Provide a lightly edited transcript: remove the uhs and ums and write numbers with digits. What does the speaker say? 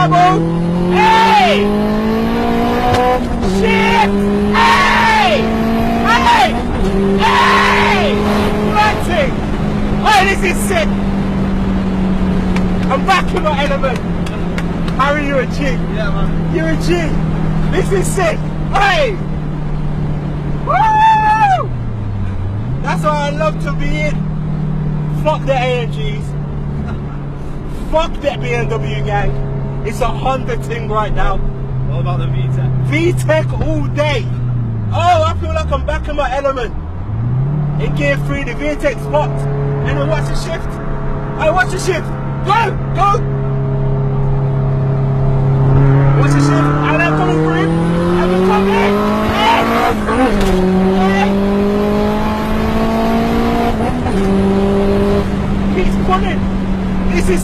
trouble. Hey! Shit! Hey! Hey! Hey! Planting! Oh, this is sick! I'm back in my element. Harry, you're a G. Yeah, man. You're a G. This is sick. Hey! Woo! That's what I love to be in. Fuck the AMGs. Fuck that BMW gang. It's a Honda thing right now. What about the VTEC? VTEC all day. Oh, I feel like I'm back in my element. In gear 3, the VTEC spot. And then watch the shift. Hey, watch the shift. Go! Go! Watch the shift. And I'm coming through. And we're coming. Hey! Hey! He's coming. This is